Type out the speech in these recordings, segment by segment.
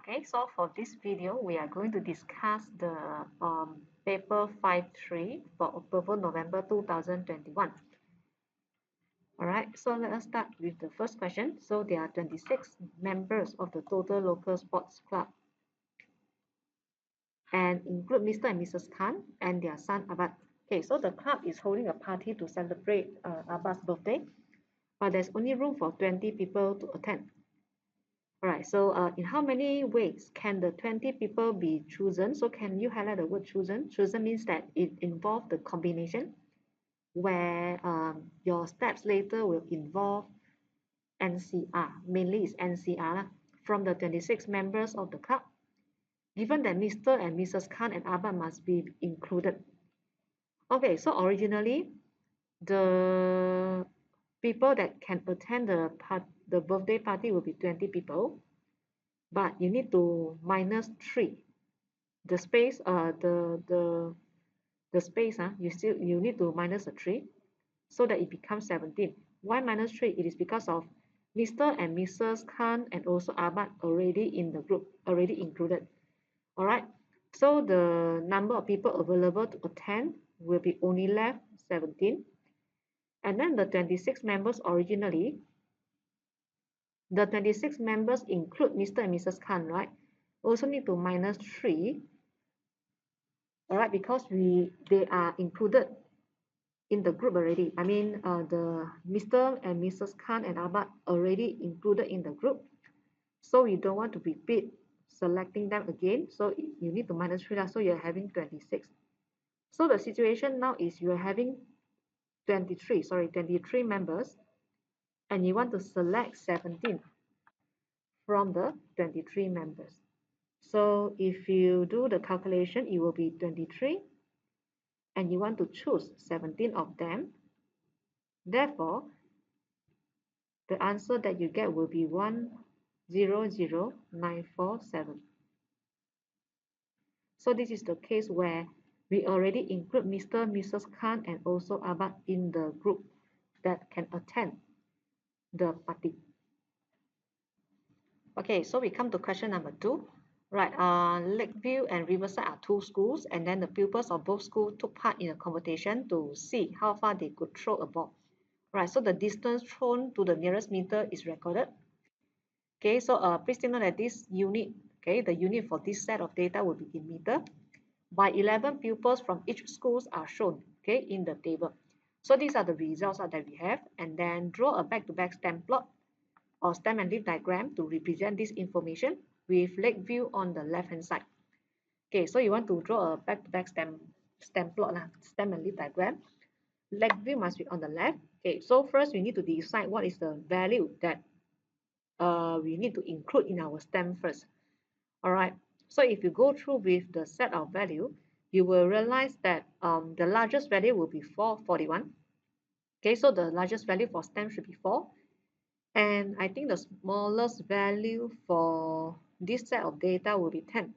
Okay, so for this video, we are going to discuss the paper 5.3 for October, November 2021. All right, so let us start with the first question. So there are 26 members of the total local sports club and include Mr. and Mrs. Khan and their son Abad. Okay, so the club is holding a party to celebrate Abad's birthday, but there's only room for 20 people to attend. All right, so in how many ways can the 20 people be chosen? So can you highlight the word chosen? Chosen means that it involves the combination where your steps later will involve NCR, mainly is NCR from the 26 members of the club, given that Mr. and Mrs. Khan and Abba must be included. Okay, so originally, the people that can attend the birthday party will be 20 people, but you need to minus 3. The space, the space, you need to minus a 3 so that it becomes 17. Why minus 3? It is because of Mr. and Mrs. Khan and also Ahmad already in the group, already included. All right. So the number of people available to attend will be only left 17. And then the 26 members originally, the 26 members include Mr. and Mrs. Khan, right? Also need to minus 3. All right, because they are included in the group already. I mean, the Mr. and Mrs. Khan and Ahmad already included in the group. So we don't want to repeat selecting them again. So you need to minus 3. So you're having 26. So the situation now is you're having 23 members, and you want to select 17 from the 23 members. So if you do the calculation, it will be 23, and you want to choose 17 of them. Therefore, the answer that you get will be 100947. So this is the case where we already include Mr. Mrs. Khan and also Abad in the group that can attend the party. Okay, so we come to question number 2. Right, Lakeview and Riverside are 2 schools, and then the pupils of both schools took part in a competition to see how far they could throw a ball. Right, so the distance thrown to the nearest meter is recorded. Okay, so please take note that this unit, okay, the unit for this set of data will be in meter. By 11 pupils from each schools are shown, okay, in the table. So these are the results that we have, and then draw a back-to-back stem plot or stem and leaf diagram to represent this information with Lakeview on the left-hand side. Okay, so you want to draw a back-to-back stem plot, stem and leaf diagram. Lakeview must be on the left. Okay, so first we need to decide what is the value that we need to include in our stem first. All right, so if you go through with the set of value, you will realize that the largest value will be 441. Okay, so the largest value for stem should be 4. And I think the smallest value for this set of data will be 10.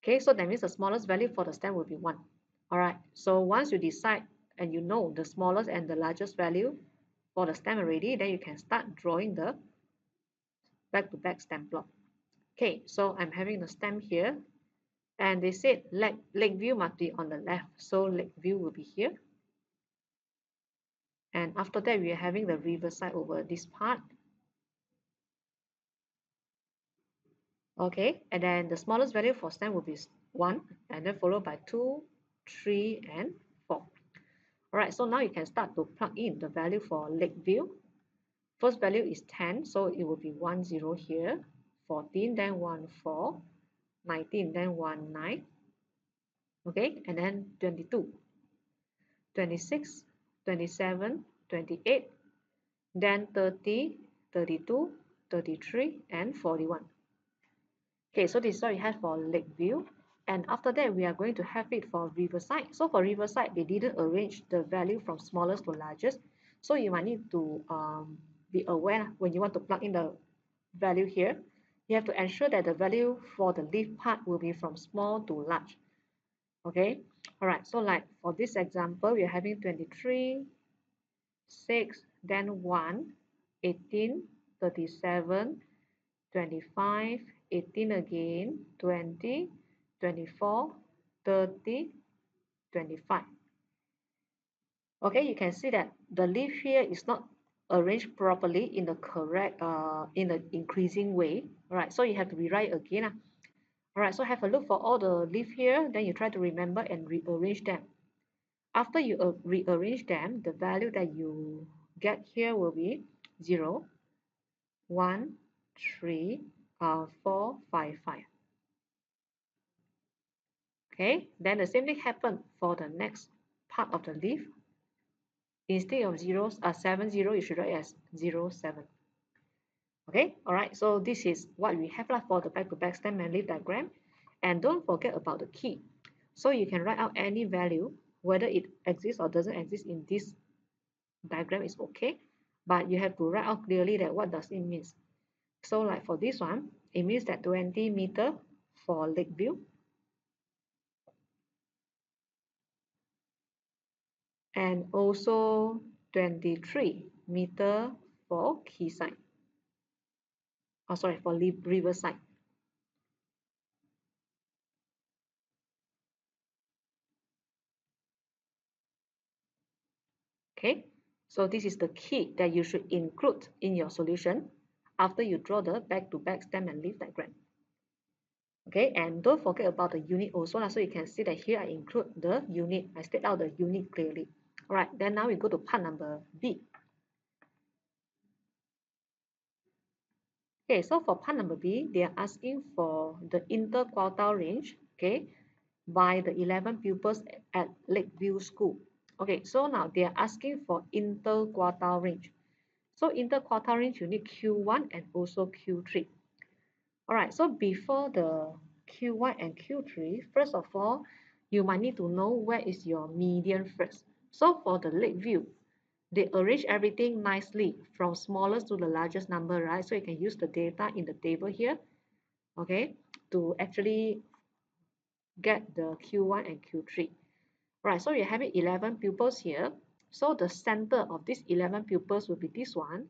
Okay, so that means the smallest value for the stem will be 1. All right, so once you decide and you know the smallest and the largest value for the stem already, then you can start drawing the back-to-back stem plot. Okay, so I'm having the stem here, and they said Lakeview must be on the left, so Lakeview will be here. And after that, we are having the Riverside over this part. Okay, and then the smallest value for stem will be 1, and then followed by 2, 3, and 4. All right, so now you can start to plug in the value for Lakeview. First value is 10, so it will be 1, 0 here, 14, then 1, 4, 19, then 1, 9. Okay, and then 22, 26, 27, 28, then 30, 32, 33, and 41. Okay, so this is what we have for Lakeview. And after that, we are going to have it for Riverside. So for Riverside, they didn't arrange the value from smallest to largest. So you might need to be aware when you want to plug in the value here. You have to ensure that the value for the leaf part will be from small to large. Okay, all right, so like for this example, we are having 23, 6, then 1, 18, 37, 25, 18 again, 20, 24, 30, 25. Okay, you can see that the leaf here is not arranged properly in the correct, in the increasing way. All right, so you have to rewrite again. All right, so have a look for all the leaf here, then you try to remember and rearrange them. After you rearrange them, the value that you get here will be 0, 1, 3, 4, 5, 5. Okay, then the same thing happened for the next part of the leaf. Instead of 7, 0, you should write as 0, 7. Okay, all right, so this is what we have for the back-to-back stem and leaf diagram. And don't forget about the key. So you can write out any value, whether it exists or doesn't exist in this diagram is okay, but you have to write out clearly that what does it mean. So like for this one, it means that 20 meter for Lakeview and also 23 meter for Quayside. Oh, sorry, for Riverside. Okay, so this is the key that you should include in your solution after you draw the back-to-back stem and leaf diagram. Okay, and don't forget about the unit also. So you can see that here I include the unit. I state out the unit clearly. All right, then now we go to part number B. Okay, so for part number B, they are asking for the interquartile range, okay, by the 11 pupils at Lakeview School. Okay, so now they are asking for interquartile range. So interquartile range, you need Q1 and also Q3. All right, so before the Q1 and Q3, first of all, you might need to know where is your median first. So for the Lakeview, they arrange everything nicely from smallest to the largest number, right? So you can use the data in the table here, okay, to actually get the Q1 and Q3. Right, so you're having 11 pupils here. So the center of these 11 pupils will be this one,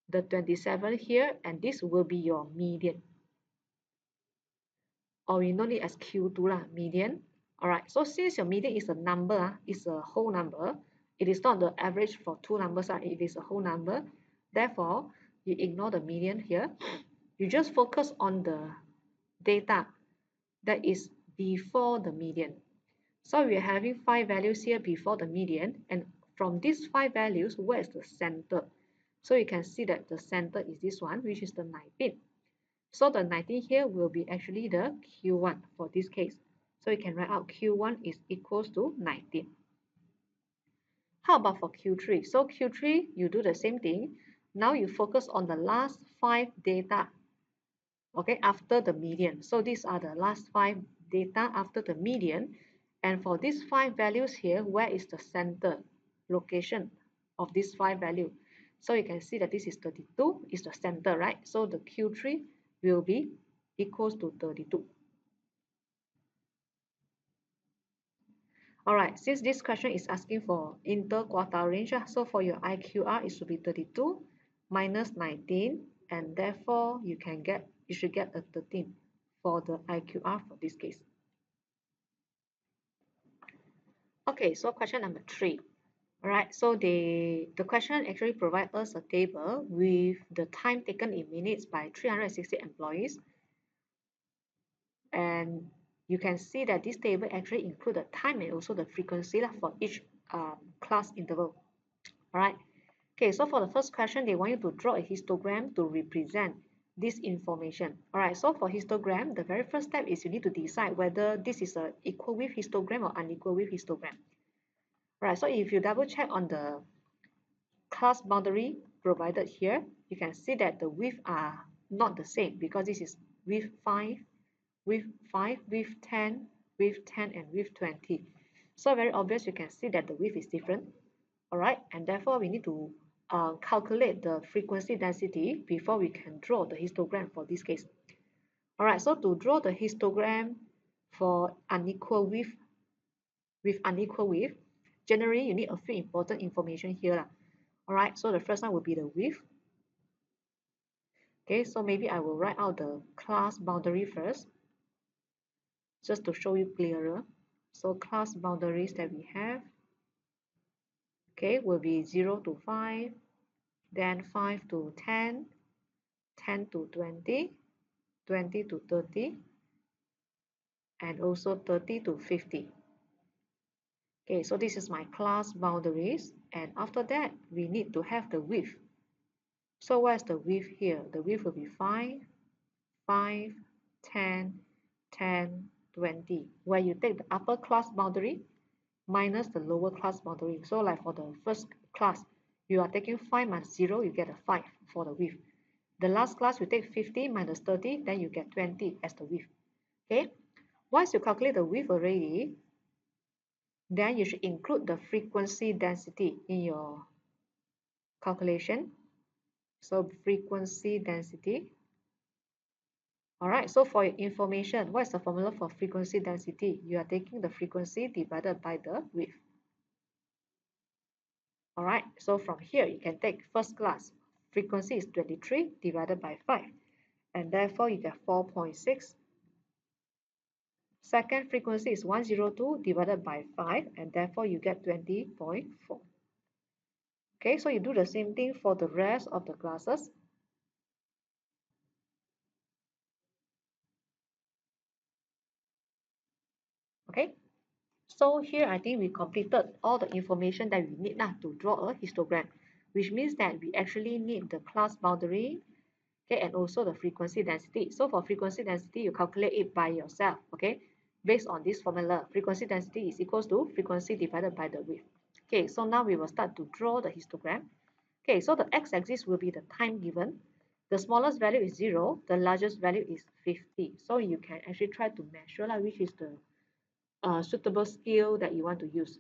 the 27 here, and this will be your median. Or we know it as Q2 lah, median. All right, so since your median is a number, is a whole number, it is not the average for two numbers, it is a whole number. Therefore, you ignore the median here. You just focus on the data that is before the median. So we are having 5 values here before the median, and from these 5 values, where is the center? So you can see that the center is this one, which is the 19. So the 19 here will be actually the Q1 for this case. So you can write out Q1 is equals to 19. How about for Q3? So Q3, you do the same thing. Now you focus on the last 5 data, okay, after the median. So these are the last 5 data after the median. And for these 5 values here, where is the center location of these 5 values? So you can see that this is 32 is the center, right? So the Q3 will be equals to 32. All right, since this question is asking for interquartile range, so for your IQR, it should be 32 minus 19, and therefore you should get a 13 for the IQR for this case. Okay, so question number 3. All right, so the question actually provides us a table with the time taken in minutes by 360 employees. And you can see that this table actually includes the time and also the frequency for each class interval. All right. Okay, so for the first question, they want you to draw a histogram to represent this information. All right, so for histogram, the very first step is you need to decide whether this is an equal width histogram or unequal width histogram. All right, so if you double check on the class boundary provided here, you can see that the width are not the same because this is width 5, width 5, width 10, width 10, and width 20. So very obvious, you can see that the width is different. All right, and therefore we need to calculate the frequency density before we can draw the histogram for this case. All right, so to draw the histogram for unequal width with unequal width, generally you need a few important information here. All right, so the first one will be the width. Okay, so maybe I will write out the class boundary first, just to show you clearer. So class boundaries that we have, okay, will be 0 to 5, then 5 to 10, 10 to 20, 20 to 30, and also 30 to 50. Okay, so this is my class boundaries, and after that, we need to have the width. So where's the width here? The width will be 5, 5, 10, 10, 20, where you take the upper class boundary minus the lower class boundary. So like for the first class, you are taking 5 minus 0, you get a 5 for the width. The last class, you take 50 minus 30, then you get 20 as the width. Okay, once you calculate the width already, then you should include the frequency density in your calculation. So frequency density. All right, so for your information, what is the formula for frequency density? You are taking the frequency divided by the width. All right, so from here, you can take first class. Frequency is 23 divided by 5, and therefore you get 4.6. Second frequency is 102 divided by 5, and therefore you get 20.4. Okay, so you do the same thing for the rest of the classes. Okay, so here I think we completed all the information that we need to draw a histogram, which means that we actually need the class boundary, okay, and also the frequency density. So for frequency density, you calculate it by yourself, okay, based on this formula. Frequency density is equals to frequency divided by the width. Okay, so now we will start to draw the histogram. Okay, so the x-axis will be the time given. The smallest value is 0, the largest value is 50. So you can actually try to measure which is the suitable scale that you want to use.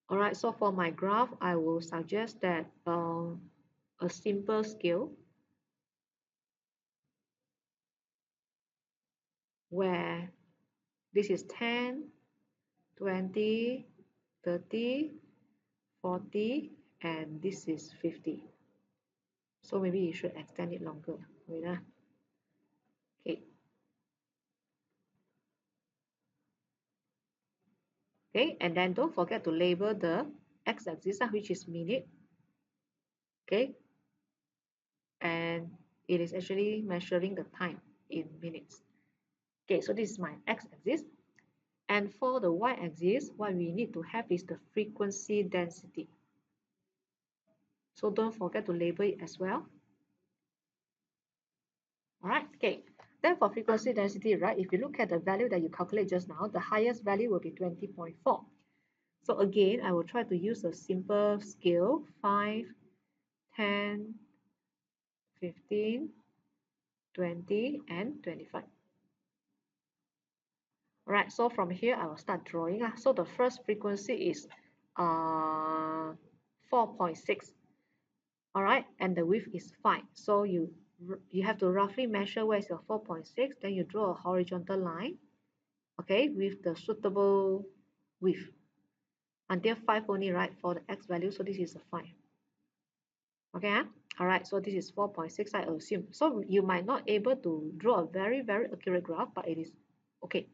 All right, so for my graph, I will suggest that a simple scale where this is 10, 20, 30, 40, and this is 50. So maybe you should extend it longer. Wait, okay. Okay, and then don't forget to label the x-axis, which is minute. Okay, and it is actually measuring the time in minutes. Okay, so this is my x-axis. And for the y-axis, what we need to have is the frequency density. So don't forget to label it as well. All right, okay. Then for frequency density, right, if you look at the value that you calculate just now, the highest value will be 20.4. So again, I will try to use a simple scale, 5, 10, 15, 20, and 25. All right, so from here, I will start drawing. So the first frequency is 4.6. All right, and the width is 5. So you have to roughly measure where is your 4.6, then you draw a horizontal line, okay, with the suitable width until 5 only, right, for the x value. So this is a 5. Okay, all right, so this is 4.6, I assume. So you might not able to draw a very, very accurate graph, but it is okay.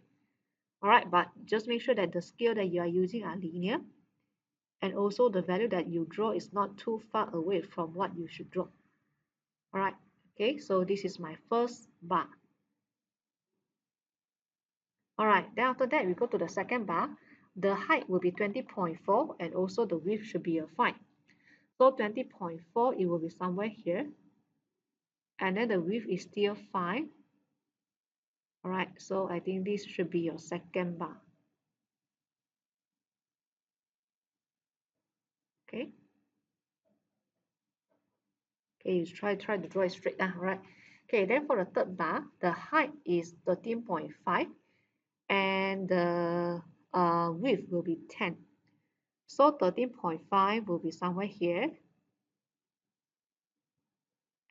All right, but just make sure that the scale that you are using are linear, and also the value that you draw is not too far away from what you should draw. All right, okay, so this is my first bar. All right, then after that, we go to the second bar. The height will be 20.4, and also the width should be a 5. So 20.4, it will be somewhere here. And then the width is still 5. All right, so I think this should be your second bar. Okay. Okay, you try to draw it straight. All right. Okay, then for the third bar, the height is 13.5, and the width will be 10. So 13.5 will be somewhere here,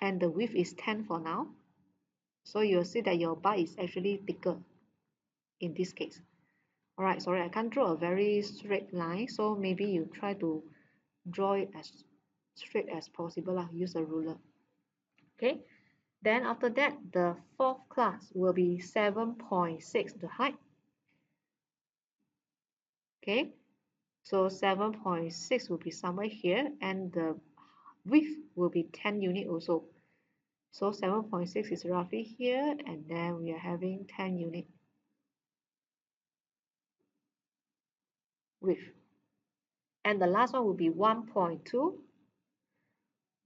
and the width is 10 for now. So you'll see that your bar is actually thicker in this case. All right, sorry, I can't draw a very straight line, so maybe you try to draw it as straight as possible lah. Use a ruler. Okay, then after that, the fourth class will be 7.6 the height. Okay, so 7.6 will be somewhere here, and the width will be 10 unit also. So 7.6 is roughly here, and then we are having 10 unit width. And the last one will be 1.2.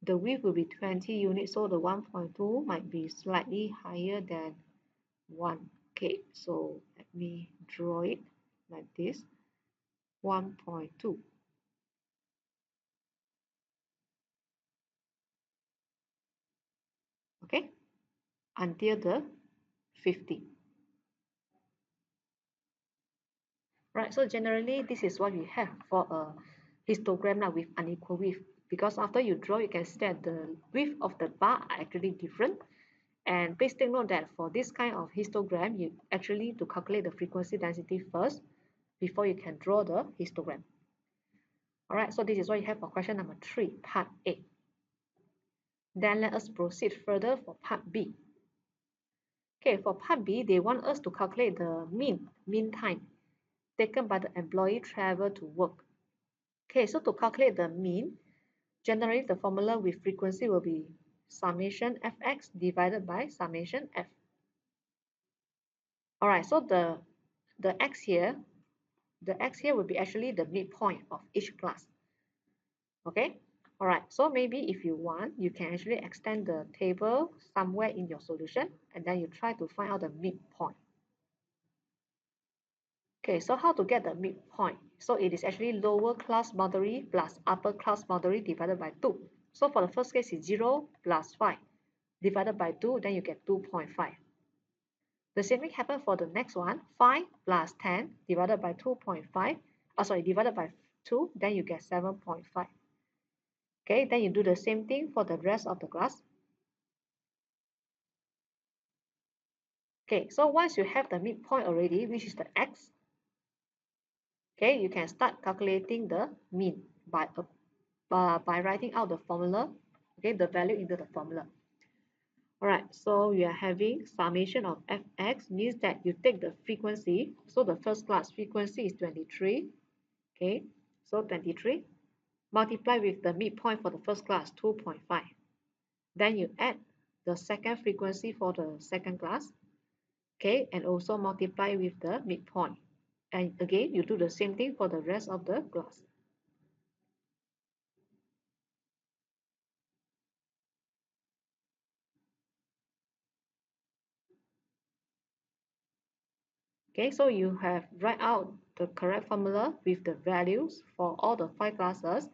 The width will be 20 units, so the 1.2 might be slightly higher than 1. Okay, so let me draw it like this. 1.2. Okay, until the 50. Right, so generally this is what we have for a histogram with unequal width, because after you draw, you can see that the width of the bar are actually different. And please take note that for this kind of histogram, you actually to calculate the frequency density first before you can draw the histogram. Alright, so this is what you have for question number 3, part A. Then let us proceed further for part B. Okay, for part B, they want us to calculate the mean time taken by the employee travel to work. Okay, so to calculate the mean, generally the formula with frequency will be summation fx divided by summation f. Alright, so the x here will be actually the midpoint of each class. Okay, alright, so maybe if you want, you can actually extend the table somewhere in your solution, and then you try to find out the midpoint. Okay, so how to get the midpoint? So it is actually lower class boundary plus upper class boundary divided by 2. So for the first case, it's 0 plus 5 divided by 2, then you get 2.5. The same thing happened for the next one, 5 plus 10 divided by 2.5, divided by 2, then you get 7.5. Okay, then you do the same thing for the rest of the class. Okay, so once you have the midpoint already, which is the x, okay, you can start calculating the mean by writing out the formula, okay, the value into the formula. Alright, so we are having summation of fx means that you take the frequency. So the first class frequency is 23. Okay, so 23 multiply with the midpoint for the first class, 2.5. Then you add the second frequency for the second class. Okay, and also multiply with the midpoint. And again, you do the same thing for the rest of the class. Okay, so you have write out the correct formula with the values for all the 5 classes.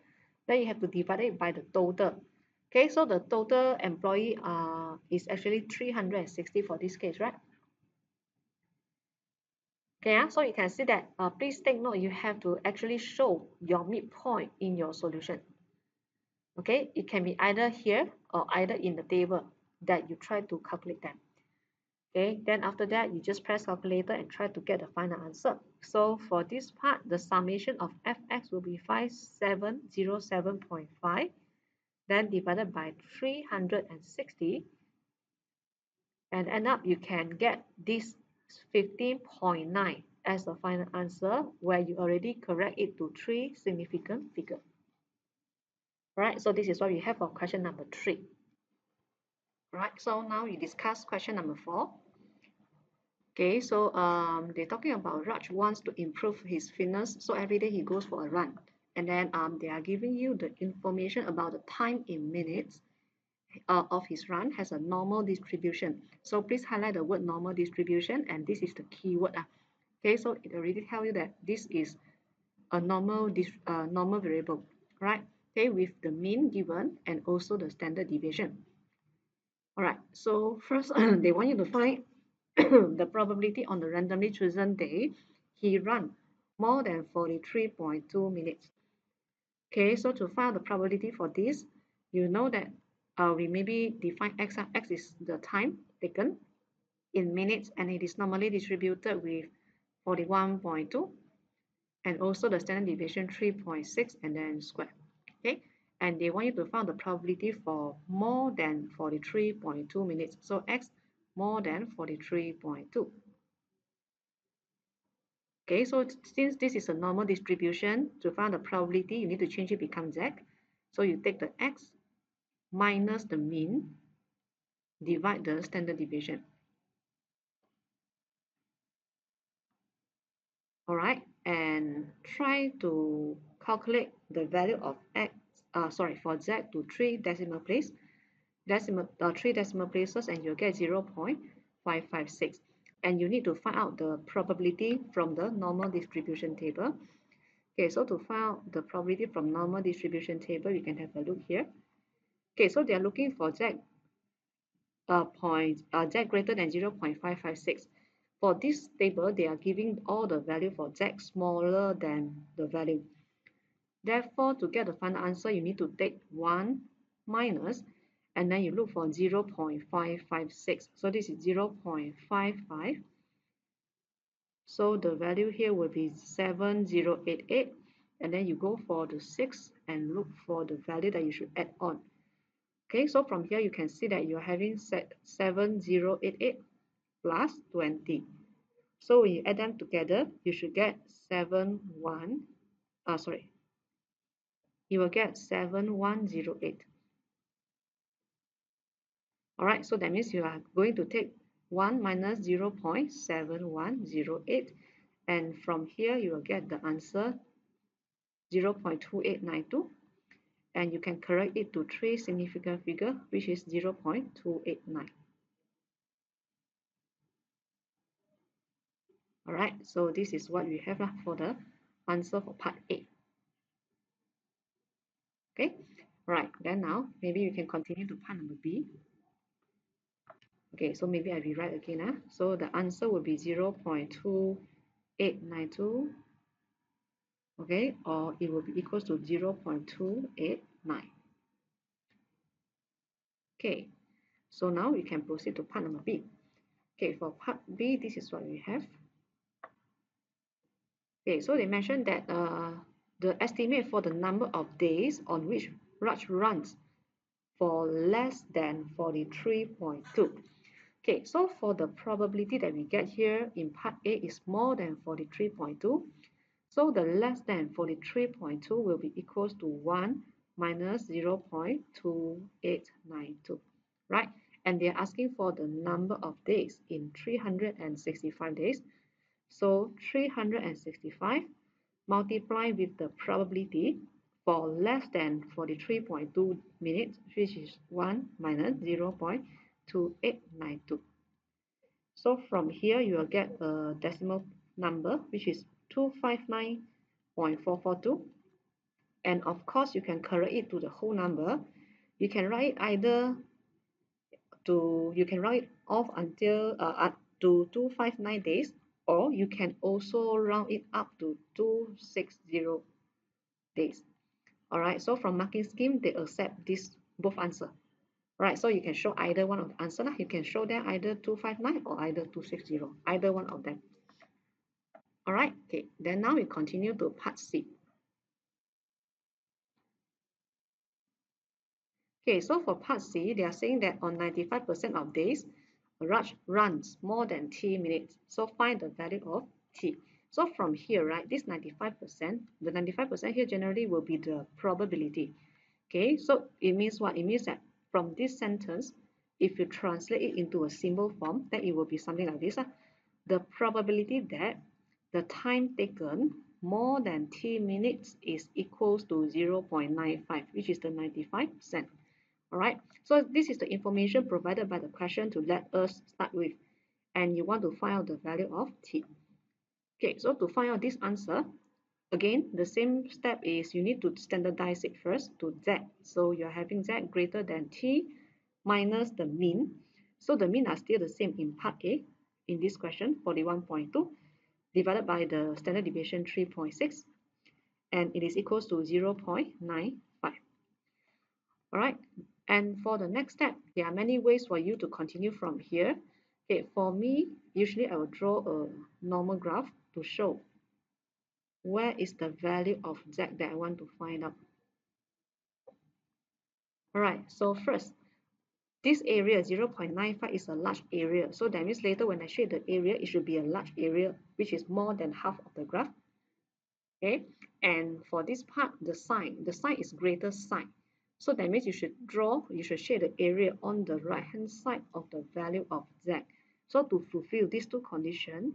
Then you have to divide it by the total. Okay, so the total employee is actually 360 for this case, right? Okay, so you can see that, please take note, you have to actually show your midpoint in your solution. Okay, it can be either here or either in the table that you try to calculate them. Okay, then after that, you just press calculator and try to get the final answer. So for this part, the summation of fx will be 5707.5, then divided by 360, and end up you can get this 15.9 as the final answer, where you already correct it to 3 significant figures. Right, so this is what we have for question number 3. Right, so now we discuss question number 4. Okay, so they're talking about Raj wants to improve his fitness, so every day he goes for a run. And then they are giving you the information about the time in minutes of his run has a normal distribution. So please highlight the word normal distribution, and this is the keyword. Okay, so it already tells you that this is a normal variable, right? Okay, with the mean given and also the standard deviation. All right, so first they want you to find the probability on the randomly chosen day he ran more than 43.2 minutes. Okay, so to find the probability for this, you know that we maybe define x. X is the time taken in minutes, and it is normally distributed with 41.2, and also the standard deviation 3.6, and then square. Okay, and they want you to find the probability for more than 43.2 minutes. So x more than 43.2. Okay, so since this is a normal distribution, to find the probability, you need to change it become z. So you take the x minus the mean, divide the standard deviation. All right, and try to calculate the value of x, for z to 3 decimal place, three decimal places, and you'll get 0.556. And you need to find out the probability from the normal distribution table. Okay, so to find out the probability from normal distribution table, you can have a look here. Okay, so they are looking for z z greater than 0.556. For this table, they are giving all the value for z smaller than the value. Therefore, to get the final answer, you need to take 1 minus, and then you look for 0.556. So this is 0.55. So the value here will be 7088. And then you go for the 6 and look for the value that you should add on. Okay, so from here you can see that you're having set 7088 plus 20. So when you add them together, you should get 71. You will get 7108. All right, so that means you are going to take 1 minus 0.7108, and from here you will get the answer 0.2892, and you can correct it to 3 significant figure, which is 0.289. All right, so this is what we have for the answer for part A. Okay, right, then now maybe you can continue to part number B. Okay, so maybe I rewrite again. So the answer will be 0.2892, okay, or it will be equals to 0.289. Okay, so now we can proceed to part number B. Okay, for part B, this is what we have. Okay, so they mentioned that the estimate for the number of days on which Raj runs for less than 43.2. Okay, so for the probability that we get here in part A is more than 43.2. So the less than 43.2 will be equals to 1 minus 0.2892, right? And they're asking for the number of days in 365 days. So 365 multiplied with the probability for less than 43.2 minutes, which is 1 minus 0.2892. So from here, you will get a decimal number, which is 259.442. And of course, you can correct it to the whole number. You can write either you can write off until up to 259 days, or you can also round it up to 260 days. All right, so from marking scheme, they accept this both answer. All right, so you can show either one of the answer. You can show them either 259 or either 260, either one of them. All right, okay, then now we continue to part C. Okay, so for part C, they are saying that on 95% of days, Raj runs more than t minutes. So find the value of t. So from here, right, this 95%, the 95% here generally will be the probability. Okay, so it means what? It means that from this sentence, if you translate it into a symbol form, then it will be something like this. The probability that the time taken more than t minutes is equals to 0.95, which is the 95%. All right, so this is the information provided by the question to let us start with, and you want to find out the value of t. Okay, so to find out this answer, again, the same step is you need to standardize it first to z. So you're having z greater than t minus the mean. So the mean are still the same in part A in this question, 41.2, divided by the standard deviation 3.6, and it is equals to 0.95. All right, and for the next step, there are many ways for you to continue from here. Okay, for me, usually I will draw a normal graph to show where is the value of z that I want to find out. All right, so first, this area 0.95 is a large area. So that means later when I shade the area, it should be a large area, which is more than half of the graph. Okay, and for this part, the sign is greater sign. So that means you should shade the area on the right hand side of the value of z. So to fulfill these two conditions,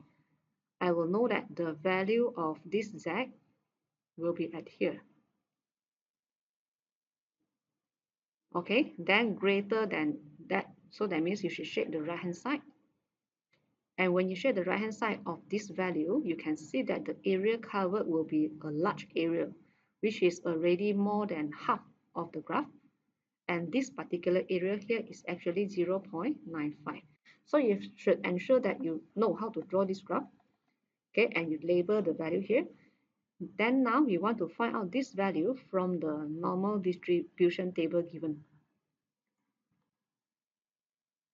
I will know that the value of this z will be at here. Okay, then greater than that. So that means you should shade the right hand side. And when you shade the right hand side of this value, you can see that the area covered will be a large area, which is already more than half of the graph. And this particular area here is actually 0.95. So you should ensure that you know how to draw this graph. Okay, and you label the value here. Then now you want to find out this value from the normal distribution table given.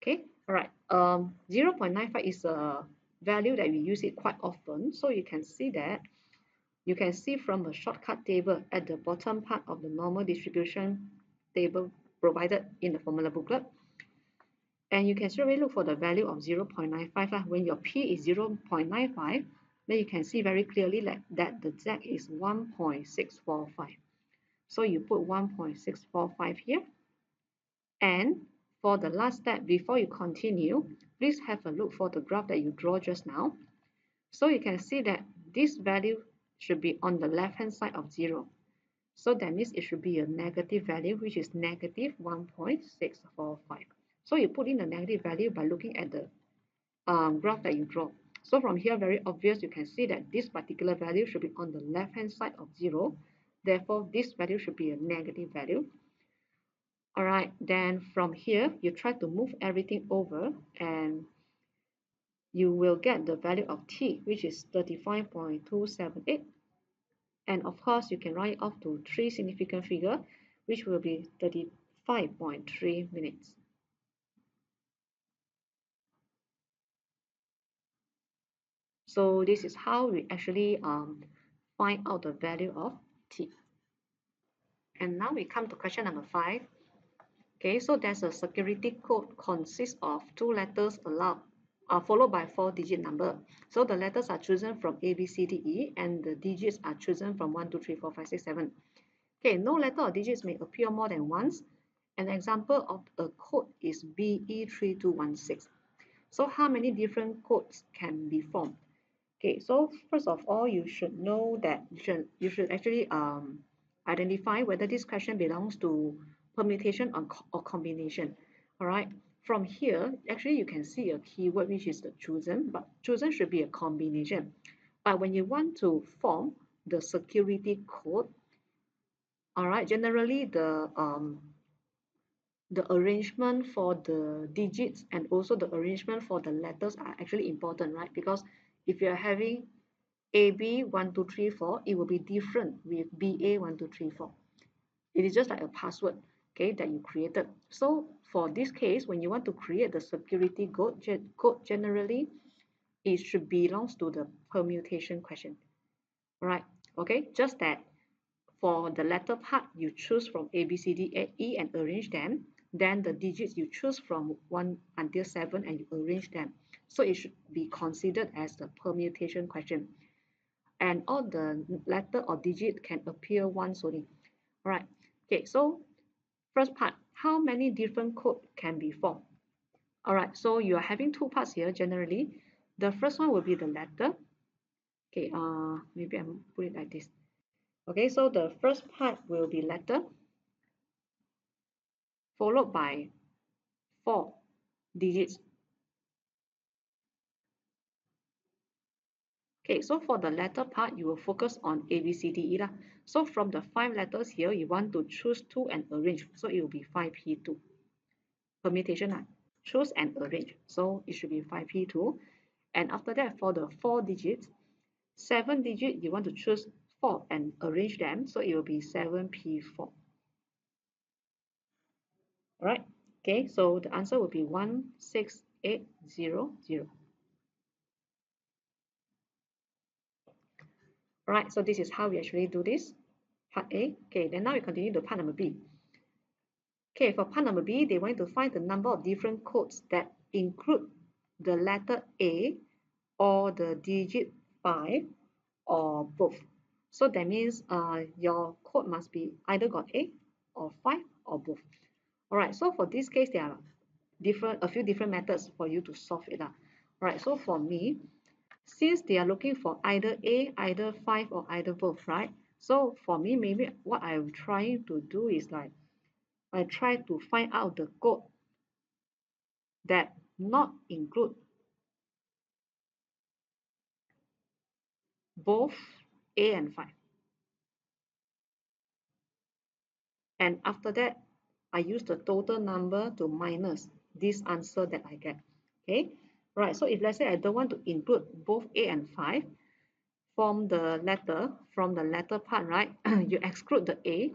Okay, all right. 0.95 is a value that we use it quite often. So you can see that you can see from a shortcut table at the bottom part of the normal distribution table provided in the formula booklet. And you can straight away look for the value of 0.95. When your P is 0.95, then you can see very clearly that the Z is 1.645. So you put 1.645 here. And for the last step, before you continue, please have a look for the graph that you draw just now. So you can see that this value should be on the left-hand side of 0. So that means it should be a negative value, which is negative 1.645. So you put in the negative value by looking at the graph that you draw. So from here, very obvious, you can see that this particular value should be on the left-hand side of 0. Therefore, this value should be a negative value. All right, then from here, you try to move everything over and you will get the value of t, which is 35.278. And of course, you can write it off to 3 significant figure, which will be 35.3 minutes. So this is how we actually find out the value of t. And now we come to question number 5. Okay, so there's a security code consists of 2 letters followed by 4-digit number. So the letters are chosen from A, B, C, D, E, and the digits are chosen from 1, 2, 3, 4, 5, 6, 7. Okay, no letter or digits may appear more than once. An example of a code is BE3216. So how many different codes can be formed? Okay, so first of all, you should know that you should actually identify whether this question belongs to permutation or combination. All right, from here, actually you can see a keyword which is the chosen, but chosen should be a combination. But when you want to form the security code, all right, generally the arrangement for the digits and also the arrangement for the letters are actually important, right? Because if you're having AB 1, 2, 3, 4, it will be different with BA 1, 2, 3, 4. It is just like a password, okay, that you created. So for this case, when you want to create the security code generally, it should belongs to the permutation question. All right, okay, just that for the letter part, you choose from A, B, C, D, E and arrange them. Then the digits you choose from 1 until 7 and you arrange them. So it should be considered as the permutation question. And all the letter or digit can appear once only. All right. Okay, so first part, how many different code can be formed? All right, so you are having 2 parts here generally. The first one will be the letter. Okay, maybe I'm put it like this. Okay, so the first part will be letter, followed by 4 digits. Okay, so for the letter part, you will focus on A, B, C, D, E lah. So from the 5 letters here, you want to choose 2 and arrange. So it will be 5P2. Permutation lah. Choose and arrange. So it should be 5P2. And after that, for the 4 digits, 7 digit, you want to choose 4 and arrange them. So it will be 7P4. All right. Okay, so the answer will be 16800. All right, so this is how we actually do this, part A. Okay, then now we continue to part number B. Okay, for part number B, they want to find the number of different codes that include the letter A or the digit 5 or both. So that means your code must be either got A or 5 or both. All right, so for this case, there are a few different methods for you to solve it. All right, so for me, since they are looking for either A, either 5 or either both, right? So for me, maybe what I'm trying to do is like I try to find out the code that not include both A and 5. And after that, I use the total number to minus this answer that I get. Okay, right. So if let's say I don't want to include both A and 5, from the letter part, right? You exclude the A,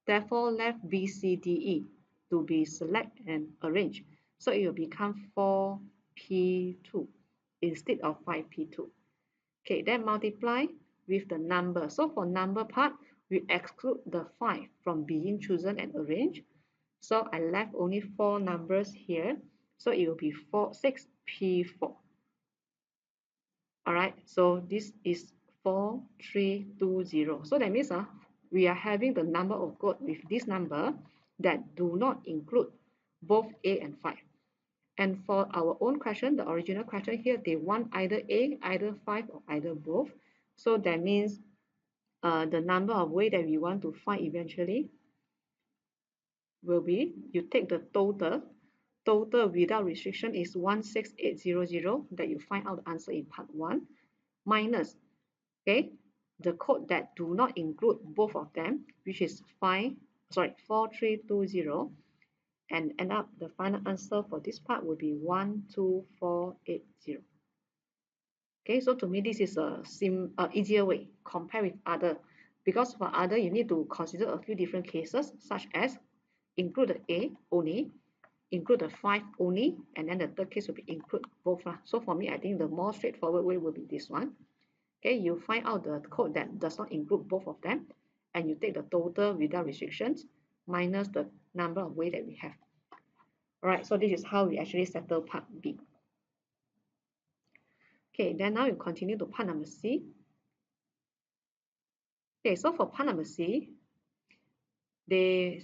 therefore left B, C, D, E to be select and arrange. So it will become 4P2 instead of 5P2. Okay, then multiply with the number. So for number part, we exclude the 5 from being chosen and arranged. So I left only 4 numbers here. So it will be 6P4. All right, so this is 4320. So that means we are having the number of code with this number that do not include both A and 5. And for our own question, the original question here, they want either A, either 5, or either both. So that means the number of way that we want to find eventually will be, you take the total without restriction is 16800 that you find out the answer in part 1, minus, okay, the code that do not include both of them, which is 4320, and end up the final answer for this part will be 12480. Okay, so to me this is a easier way compare with other, because for other you need to consider a few different cases, such as include the A only, include the 5 only, and then the third case will be include both. So for me, I think the more straightforward way will be this one. Okay, you find out the code that does not include both of them, and you take the total without restrictions minus the number of way that we have. All right, so this is how we actually settle part B. Okay, then now you continue to part number C. Okay, so for part number C, they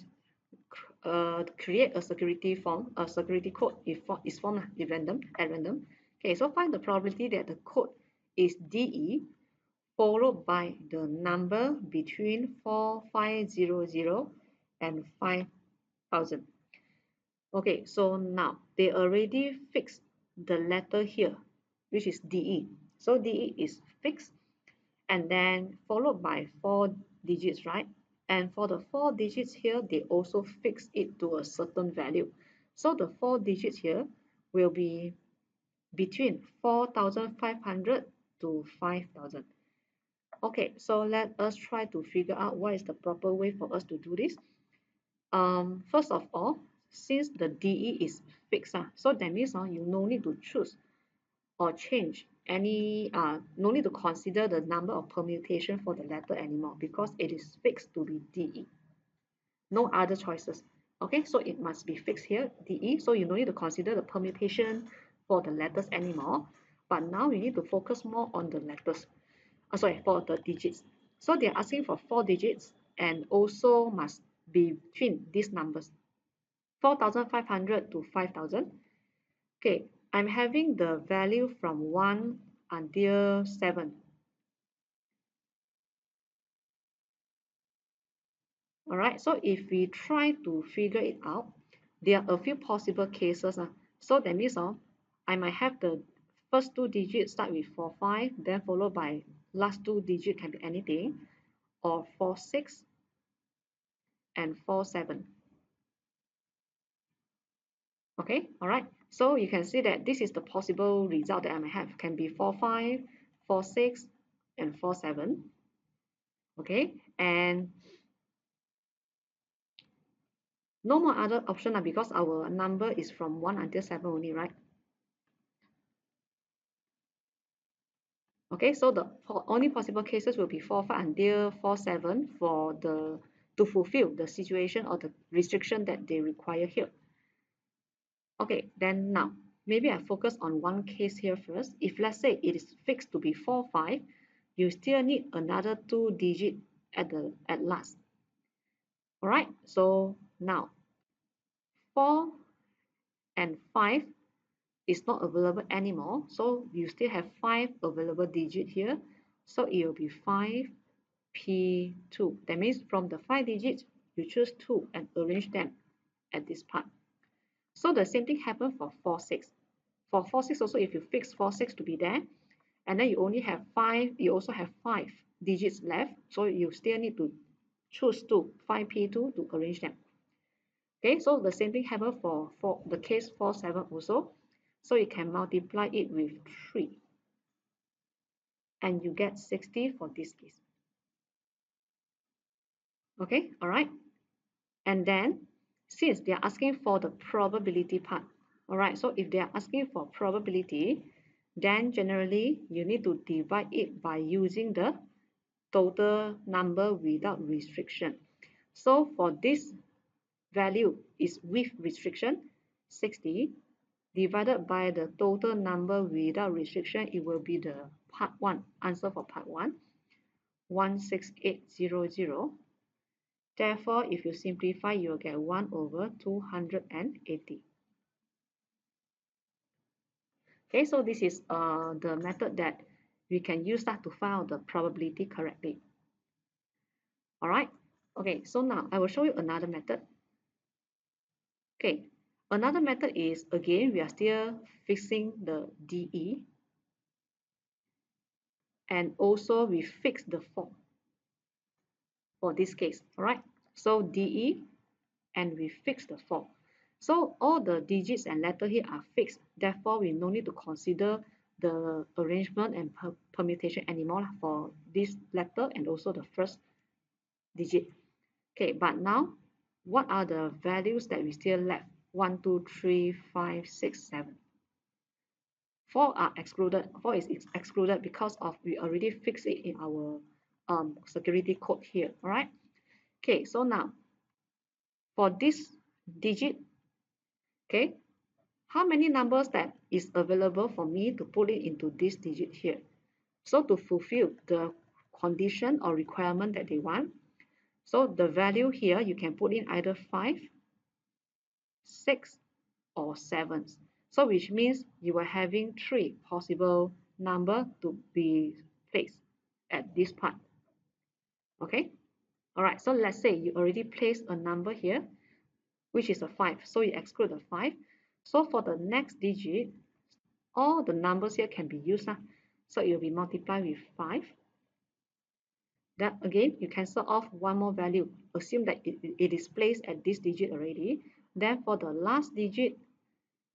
create a security code is formed at random. Okay, so find the probability that the code is DE followed by the number between 4500 and 5000. Okay, so now they already fixed the letter here, which is DE. So DE is fixed and then followed by 4 digits, right? And for the 4 digits here, they also fix it to a certain value. So the 4 digits here will be between 4500 to 5000. Okay, so let us try to figure out what is the proper way for us to do this. First of all, since the DE is fixed, so that means you no need to choose or change any, no need to consider the number of permutation for the letter anymore, because it is fixed to be DE. No other choices. Okay, so it must be fixed here, DE, so you no need to consider the permutation for the letters anymore, but now you need to focus more on the letters. For the digits. So they're asking for 4 digits and also must be between these numbers, 4500 to 5000. Okay, I'm having the value from 1 until 7. All right, so if we try to figure it out, there are a few possible cases. So that means I might have the first 2 digits start with 45, then followed by last 2 digits can be anything, or 46 and 47. Okay, all right. So you can see that this is the possible result that I may have. Can be 45, 46, and 47. Okay, and no more other option because our number is from 1 until 7 only, right? Okay, so the only possible cases will be 45 until 47 for the to fulfill the situation or the restriction that they require here. Okay, then now, maybe I focus on one case here first. If let's say it is fixed to be 4, 5, you still need another 2 digit at last. All right, so now 4 and 5 is not available anymore. So you still have 5 available digit here. So it will be 5P2. That means from the 5 digits, you choose 2 and arrange them at this part. So the same thing happened for 4, 6. For 4, 6 also, if you fix 4, 6 to be there, and then you only have 5, you also have 5 digits left. So you still need to choose 2, 5P2 to arrange them. Okay, so the same thing happened for the case 4, 7 also. So you can multiply it with 3. And you get 60 for this case. Okay, all right. And then, since they are asking for the probability part, all right, so if they are asking for probability, then generally you need to divide it by using the total number without restriction. So for this value is with restriction, 60, divided by the total number without restriction, it will be the part 1, answer for part 1, 16800. Therefore, if you simplify, you will get 1 over 280. Okay, so this is the method that we can use that to find out the probability correctly. All right. Okay, so now I will show you another method. Okay, another method is, again, we are still fixing the DE. And also we fix the 4 for this case. All right. So DE and we fix the 4. So all the digits and letter here are fixed. Therefore, we no need to consider the arrangement and permutation anymore for this letter and also the first digit. Okay, but now, what are the values that we still left? 1, 2, 3, 5, 6, 7. 4 are excluded. 4 is excluded because of we already fixed it in our security code here. All right. Okay, so now for this digit, okay, how many numbers that is available for me to put it into this digit here? So to fulfill the condition or requirement that they want, so the value here, you can put in either 5, 6, or 7. So which means you are having 3 possible number to be placed at this part. Okay? All right, so let's say you already placed a number here, which is a 5. So you exclude the 5. So for the next digit, all the numbers here can be used. So it will be multiplied with 5. That again, you cancel off one more value. Assume that it is placed at this digit already. Then for the last digit,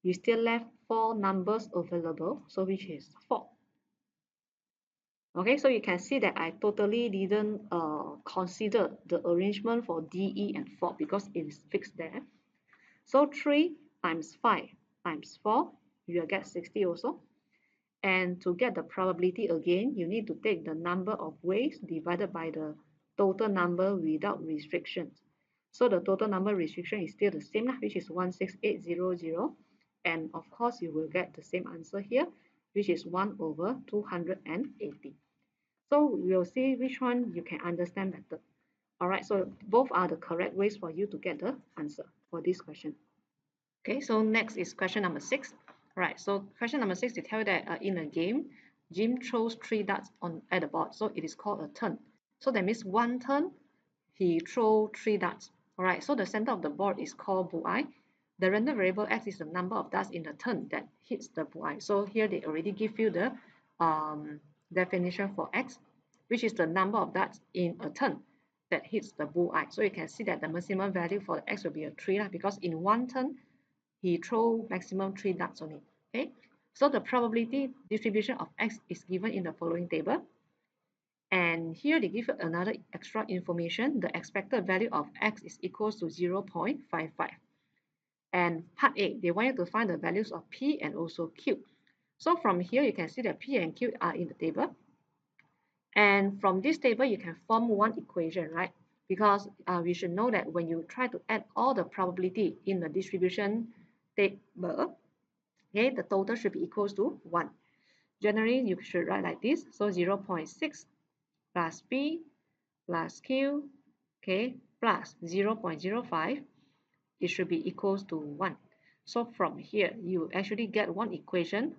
you still left 4 numbers available. So which is 4. Okay, so you can see that I totally didn't consider the arrangement for DE and 4 because it is fixed there. So 3 times 5 times 4, you will get 60 also. And to get the probability again, you need to take the number of ways divided by the total number without restrictions. So the total number restriction is still the same, which is 16800. And of course, you will get the same answer here, which is 1 over 280. So we'll see which one you can understand better. All right, so both are the correct ways for you to get the answer for this question. Okay, so next is question number 6. Right, so question number 6, they tell you that in a game, Jim throws 3 darts at the board. So it is called a turn. So that means one turn, he throws 3 darts. All right, so the center of the board is called bullseye. The random variable x is the number of darts in the turn that hits the bullseye. So here they already give you the definition for x, which is the number of darts in a turn that hits the bullseye. So you can see that the maximum value for x will be a 3 because in one turn, he throw maximum 3 darts only. Okay, so the probability distribution of x is given in the following table. And here they give another extra information. The expected value of x is equals to 0.55. And part A, they want you to find the values of P and also Q. So from here, you can see that P and Q are in the table. And from this table, you can form one equation, right? because we should know that when you try to add all the probability in the distribution table, okay, the total should be equals to 1. Generally, you should write like this. So 0.6 plus P plus Q, okay, plus 0.05, it should be equals to 1. So from here, you actually get one equation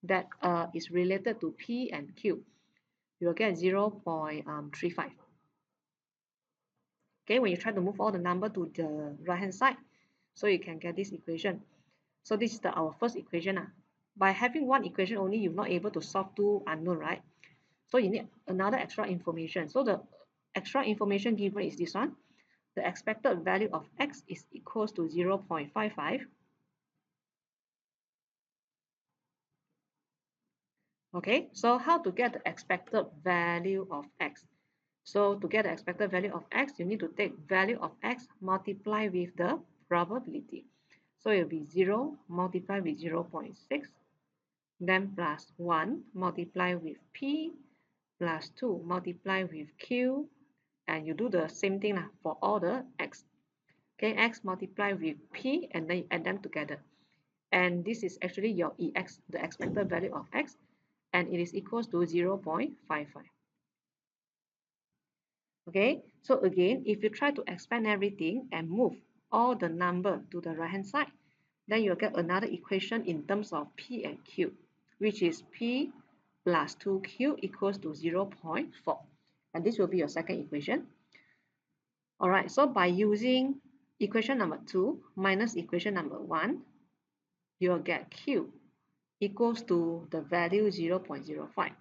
that is related to P and Q. You will get 0.35. Okay, when you try to move all the number to the right hand side, so you can get this equation. So this is our first equation. By having one equation only, you're not able to solve two unknown, right? So you need another extra information. So the extra information given is this one. The expected value of x is equals to 0.55. Okay, so how to get the expected value of x? So to get the expected value of x, you need to take value of x multiply with the probability. So it will be 0 multiplied with 0.6, then plus 1 multiplied with p, plus 2 multiplied with q, and you do the same thing for all the x. Okay, x multiplied with p, and then you add them together. And this is actually your ex, the expected value of x, and it is equals to 0.55. Okay, so again, if you try to expand everything and move all the number to the right hand side, then you'll get another equation in terms of P and Q, which is P plus 2Q equals to 0.4. And this will be your second equation. All right, so by using equation number 2 minus equation number 1, you'll get Q equals to the value 0.05.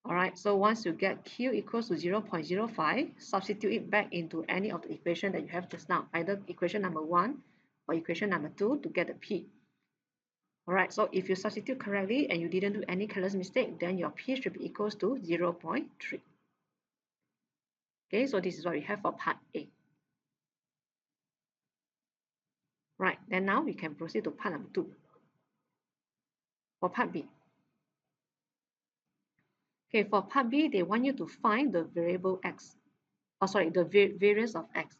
All right, so once you get Q equals to 0.05, substitute it back into any of the equation that you have just now, either equation number 1 or equation number 2 to get the P. All right, so if you substitute correctly and you didn't do any careless mistake, then your P should be equals to 0.3. Okay, so this is what we have for part A. Right, then now we can proceed to part number 2. For part B. Okay, for part B, they want you to find the variable x. Oh, sorry, the variance of x.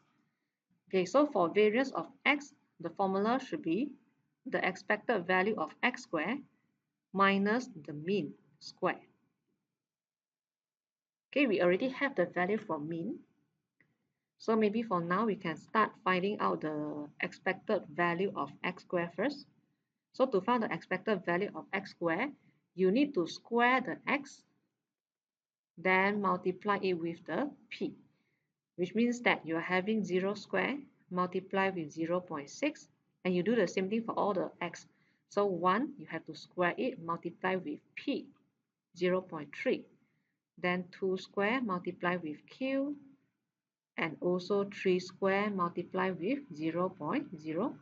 Okay, so for variance of x, the formula should be the expected value of x squared minus the mean square. Okay, we already have the value for mean. So maybe for now, we can start finding out the expected value of x squared first. So to find the expected value of x squared, you need to square the x, then multiply it with the p, which means that you are having 0 squared multiplied with 0.6, and you do the same thing for all the x. So 1, you have to square it, multiply with p, 0.3. Then 2 square multiply with q, and also 3 square multiply with 0.05.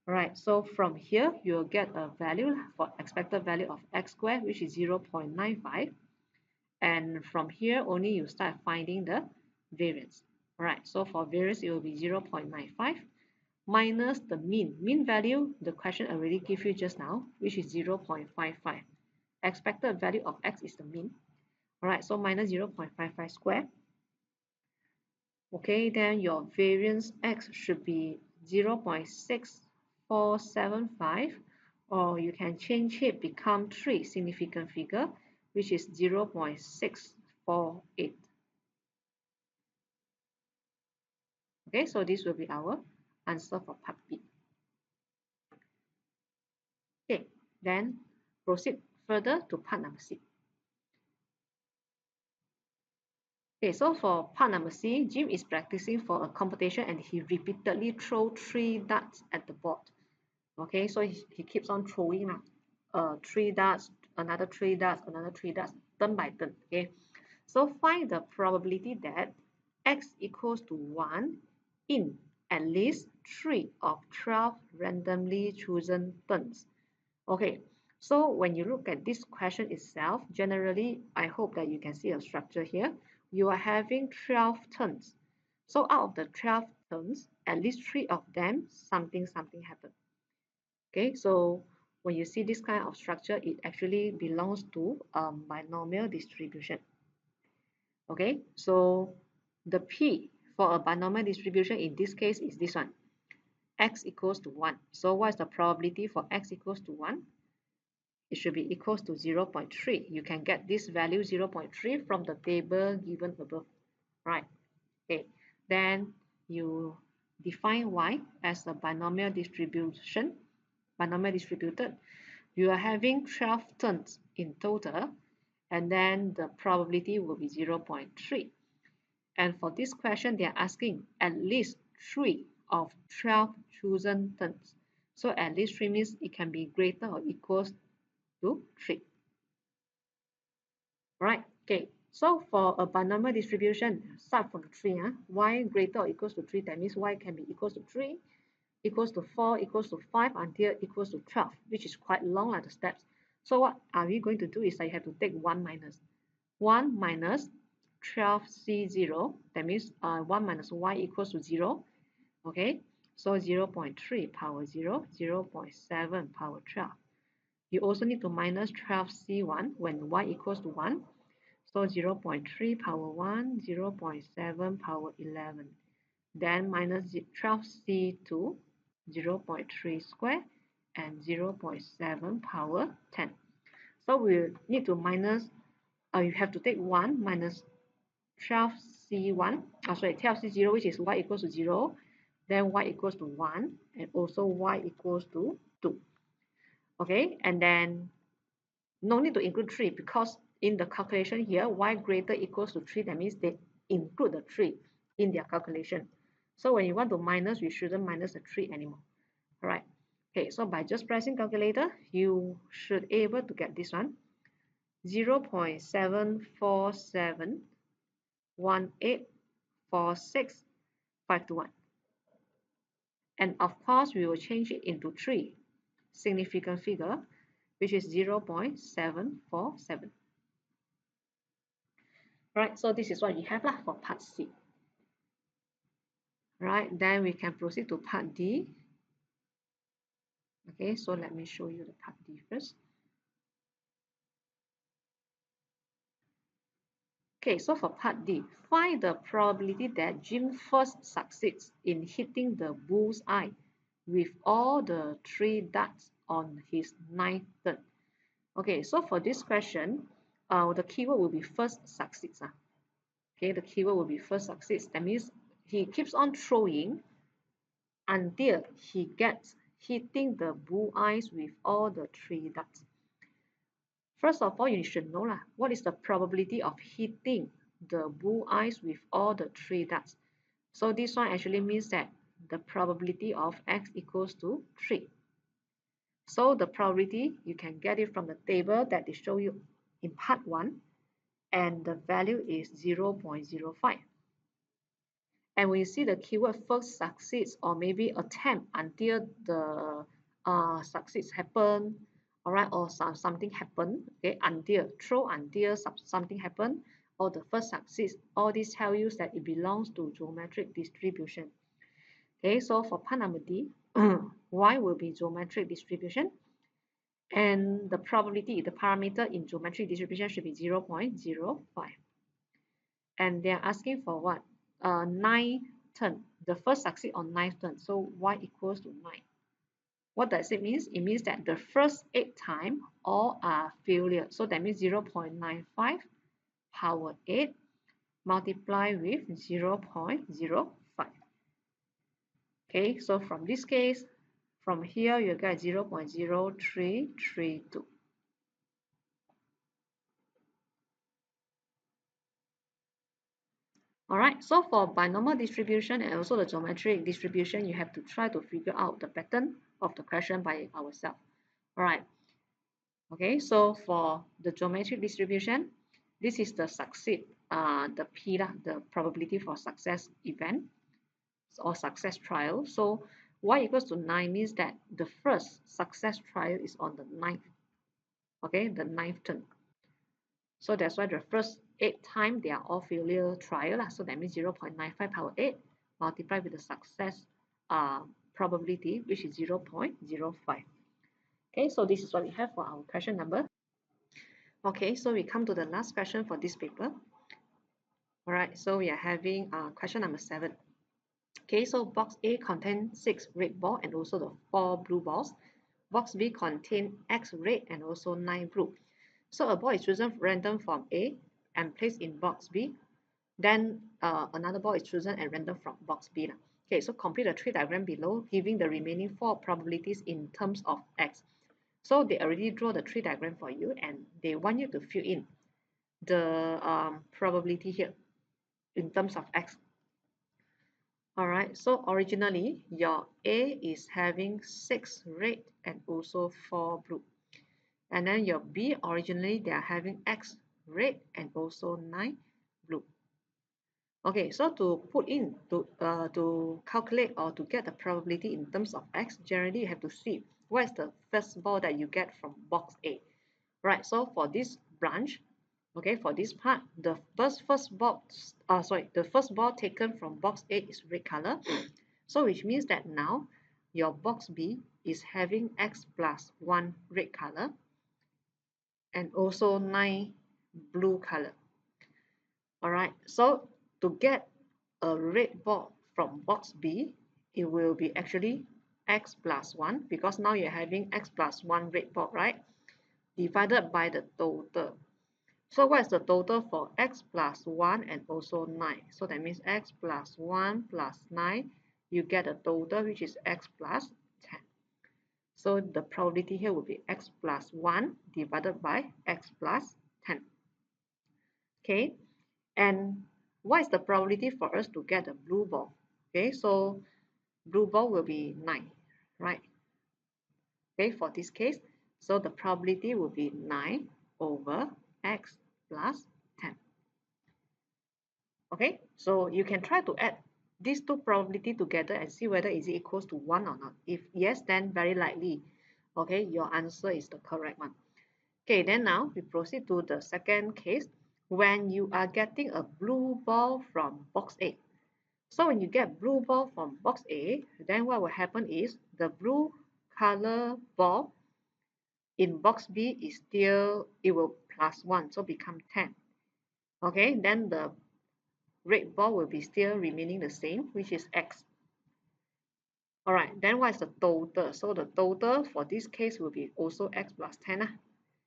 Alright, so from here, you'll get a value for expected value of x squared, which is 0.95. And from here, only you start finding the variance. Alright, so for variance, it will be 0.95 minus the mean. Mean value, the question already gave you just now, which is 0.55. Expected value of x is the mean. Alright, so minus 0.55 square. Okay, then your variance x should be 0.6475, or you can change it become 3 significant figure, which is 0.648. Okay, so this will be our answer for part B. Okay, then proceed further to part number C. Okay, so for part number C, Jim is practicing for a competition and he repeatedly throw 3 darts at the board. Okay, so he keeps on throwing 3 darts, another 3 darts, another 3 darts, turn by turn. Okay, so find the probability that x equals to 1 in at least 3 of 12 randomly chosen turns. Okay, so when you look at this question itself, generally, I hope that you can see a structure here. You are having 12 turns. So out of the 12 turns, at least 3 of them, something happened. Okay, so when you see this kind of structure, it actually belongs to binomial distribution. Okay, so the P for a binomial distribution in this case is this one, x equals to 1. So what is the probability for x equals to 1? It should be equals to 0.3. You can get this value 0.3 from the table given above, right? Okay, then you define y as a binomial distribution, binomial distributed. You are having 12 terms in total, and then the probability will be 0.3. And for this question, they are asking at least 3 of 12 chosen terms. So at least 3 means it can be greater or equals to 3. Right? Okay. So for a binomial distribution, start from 3. Y greater or equals to 3, that means y can be equals to 3, equals to 4, equals to 5 until equals to 12, which is quite long like the steps. So what are we going to do is I have to take 1 minus. 1 minus 12C0, that means 1 minus y equals to 0. Okay, so 0 0.3 power 0, 0 0.7 power 12. You also need to minus 12C1 when y equals to 1. So 0 0.3 power 1, 0 0.7 power 11. Then minus 12C2, 0 0.3 square, and 0 0.7 power 10. So we need to minus, you have to take 1 minus 12C1, sorry, 12C0, which is y equals to 0, then y equals to 1, and also y equals to 2. Okay, and then no need to include 3 because in the calculation here, y greater equals to 3, that means they include the 3 in their calculation. So when you want to minus, we shouldn't minus the 3 anymore. All right. Okay, so by just pressing calculator, you should able to get this one, 0 0.7471846 and of course we will change it into 3 significant figure, which is 0 0.747. Right, so this is what we have for part C. Right, then we can proceed to part D. Okay, so let me show you the part D first. Okay, so for part D, find the probability that Jim first succeeds in hitting the bull's eye with all the 3 darts on his 9th turn. Okay, so for this question, the keyword will be first succeeds. Okay, the keyword will be first succeeds. That means he keeps on throwing until he gets hitting the bull eyes with all the 3 darts. First of all, you should know what is the probability of hitting the bull eyes with all the 3 darts. So this one actually means that the probability of x equals to 3. So the probability, you can get it from the table that they show you in part 1, and the value is 0.05. And when you see the keyword first succeeds or maybe attempt until the succeeds happen, all right, or something happen, okay, until throw until something happen, or the first succeeds, all these tell you that it belongs to geometric distribution. Okay, so for part number D, y will be geometric distribution, and the probability, the parameter in geometric distribution should be 0.05. And they are asking for what? 9 turn. The first succeed on 9th turn. So y equals to 9. What does it mean? It means that the first 8 times all are failure. So that means 0.95 power 8 multiplied with 0.05. Okay, so from this case, from here you get 0.0332. All right, so for binomial distribution and also the geometric distribution, you have to try to figure out the pattern of the question by ourselves. All right. Okay, so for the geometric distribution, this is the succeed, the P, the probability for success event or success trial. So y equals to 9 means that the first success trial is on the 9th, okay, the 9th turn. So that's why the first 8 times they are all failure trial. So that means 0.95 power 8 multiplied with the success probability, which is 0.05. Okay, so this is what we have for our question number. Okay, so we come to the last question for this paper. All right, so we are having question number 7. Okay, so box A contains 6 red balls and also the 4 blue balls. Box B contains X red and also 9 blue. So a ball is chosen random from A and placed in box B. Then another ball is chosen at random from box B. Okay, so complete the tree diagram below, giving the remaining 4 probabilities in terms of X. So they already draw the tree diagram for you and they want you to fill in the probability here in terms of X. All right, so originally your A is having 6 red and also 4 blue. And then your B originally they are having X red and also 9 blue. Okay, so to put in to calculate or to get the probability in terms of X, generally you have to see what is the first ball that you get from box A. Right, so for this branch, okay, for this part, the first ball taken from box A is red color. So which means that now your box B is having X plus 1 red color and also 9 blue color. All right, so to get a red ball from box B, it will be actually X plus 1 because now you're having X plus 1 red ball, right? Divided by the total. So what is the total for X plus 1 and also 9? So that means X plus 1 plus 9, you get a total which is X plus 10. So the probability here will be X plus 1 divided by X plus 10. Okay, and what is the probability for us to get a blue ball? Okay, so blue ball will be 9, right? Okay, for this case, so the probability will be 9 over X plus 10. Okay, so you can try to add these two probability together and see whether is it equals to 1 or not. If yes, then very likely, okay, your answer is the correct one. Okay, then now we proceed to the second case when you are getting a blue ball from box A. So when you get blue ball from box A, then what will happen is the blue color ball in box B is still, it will plus 1, so become 10. Okay, then the red ball will be still remaining the same, which is X. All right, then what is the total? So the total for this case will be also X plus 10.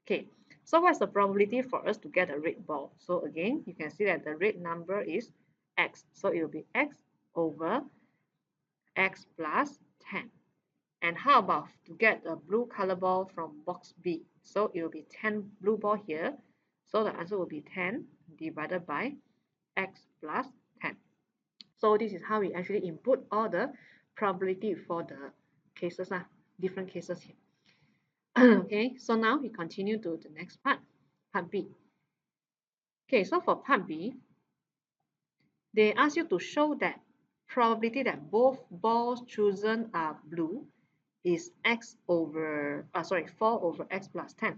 Okay, so what's the probability for us to get a red ball? So again, you can see that the red number is X. So it will be X over X plus 10. And how about to get a blue color ball from box B? So it will be 10 blue ball here. So the answer will be 10 divided by X plus 10. So this is how we actually input all the probability for the cases, different cases here. Okay, so now we continue to the next part, part B. Okay, so for part B, they ask you to show that probability that both balls chosen are blue is 4 over X plus 10.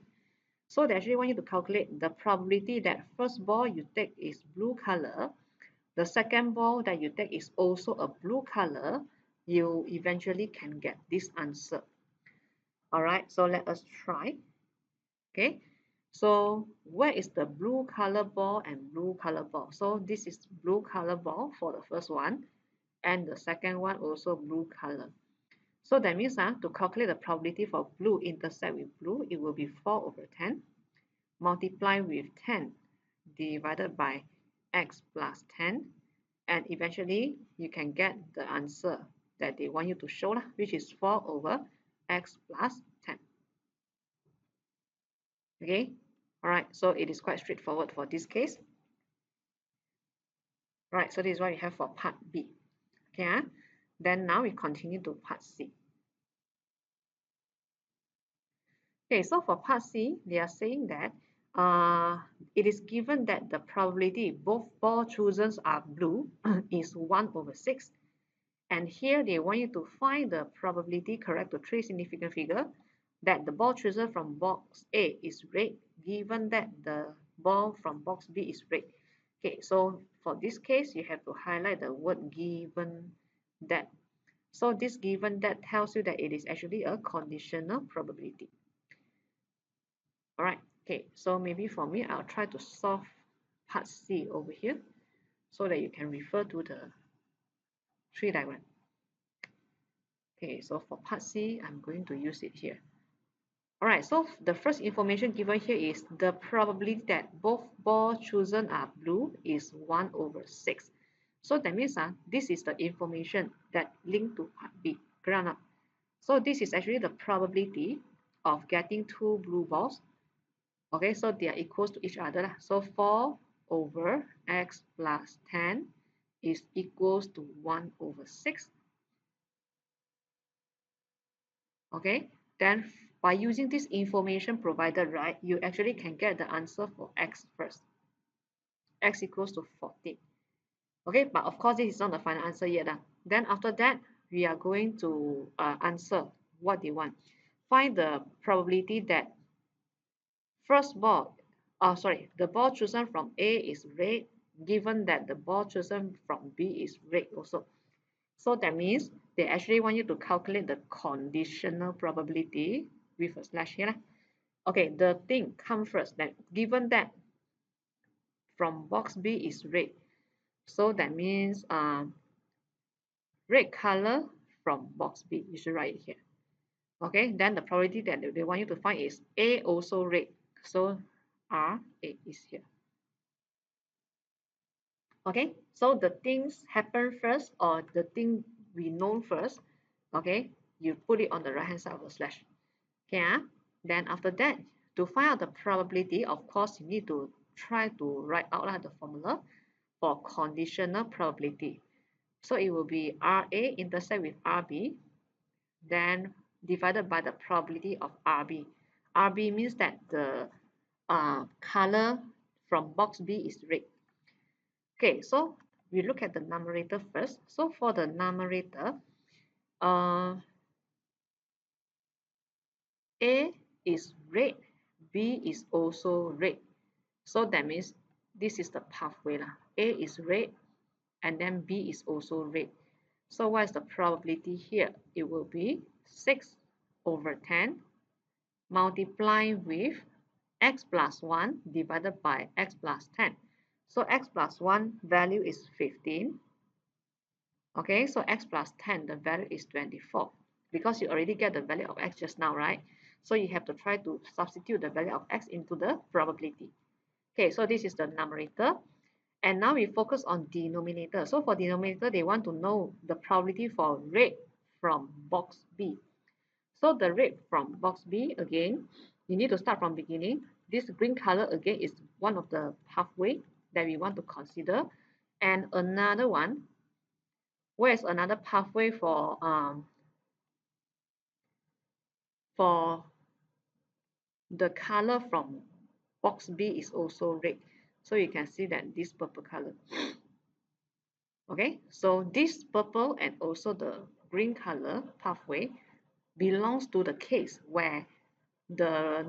So they actually want you to calculate the probability that first ball you take is blue color, the second ball that you take is also a blue color, you eventually can get this answer. All right, so let us try. Okay, so where is the blue color ball and blue color ball? So this is blue color ball for the first one, and the second one also blue color. So that means to calculate the probability for blue intersect with blue, it will be 4 over 10 multiplied with 10 divided by X plus 10, and eventually you can get the answer that they want you to show, which is 4 over X plus 10. Okay, all right, so it is quite straightforward for this case. Right, so this is what we have for part B. Okay, then now we continue to part C. Okay, so for part C, they are saying that it is given that the probability both ball chosen are blue is 1 over 6. And here they want you to find the probability correct to three significant figure that the ball chosen from box A is red, given that the ball from box B is red. Okay, so for this case, you have to highlight the word given that. So this given that tells you that it is actually a conditional probability. All right, okay, so maybe for me, I'll try to solve part C over here. so that you can refer to the tree diagram. Okay, so for part C, I'm going to use it here. Alright, so the first information given here is the probability that both balls chosen are blue is 1 over 6. So that means this is the information that linked to part B. Correct? So this is actually the probability of getting two blue balls. Okay, so they are equals to each other. So 4 over x plus 10 is equals to 1 over 6. Okay, then by using this information provided, right, you actually can get the answer for x first. X equals to 14. Okay, but of course this is not the final answer yet. Then after that, we are going to answer what they want. Find the probability that first ball, the ball chosen from A is red, given that the ball chosen from B is red also. So that means they actually want you to calculate the conditional probability with a slash here. Okay, the thing come first, that given that from box B is red, so that means red color from box B. You should write it here. Okay, then the probability that they want you to find is A also red. So R8 is here. Okay, so the things happen first or the thing we know first, okay, you put it on the right hand side of the slash. Okay, then after that, to find out the probability, of course, you need to try to write out the formula for conditional probability. So it will be RA intersect with RB, then divided by the probability of RB. RB means that the color from box B is red. Okay, so we look at the numerator first. So for the numerator, A is red, B is also red. So that means this is the pathway. A is red and then B is also red. So what is the probability here? It will be 6 over 10 multiplied with x plus 1 divided by x plus 10. So x plus 1 value is 15. Okay, so x plus 10, the value is 24. Because you already get the value of x just now, right? So you have to try to substitute the value of x into the probability. Okay, so this is the numerator. And now we focus on denominator. So for denominator, they want to know the probability for red from box B. So the red from box B, again, you need to start from beginning. This green color, again, is one of the pathway that we want to consider. And another one, where is another pathway for the color from box B is also red. So you can see that this purple color. Okay, so this purple and also the green color pathway belongs to the case where the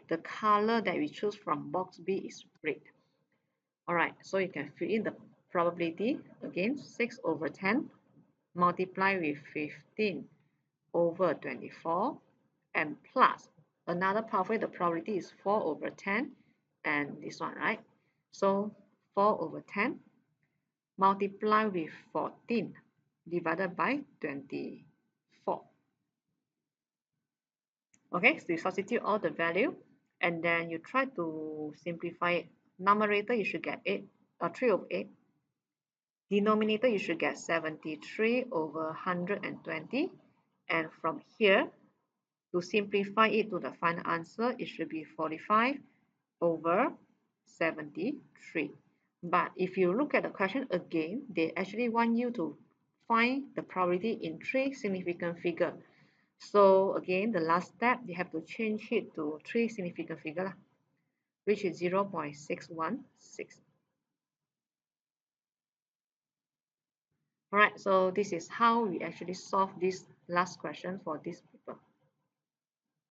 the color that we choose from box B is red. All right, so you can fill in the probability again, 6 over 10 multiply with 15 over 24 and plus another pathway, the probability is 4 over 10 and this one, right? So 4 over 10 multiply with 14 divided by 24. Okay, so you substitute all the value and then you try to simplify it. Numerator, you should get 8 or 3 over 8. Denominator, you should get 73 over 120. And from here, to simplify it to the final answer, it should be 45 over 73. But if you look at the question again, they actually want you to find the probability in 3 significant figures. So again, the last step, you have to change it to 3 significant figures, which is 0.616. Alright, so this is how we actually solve this last question for this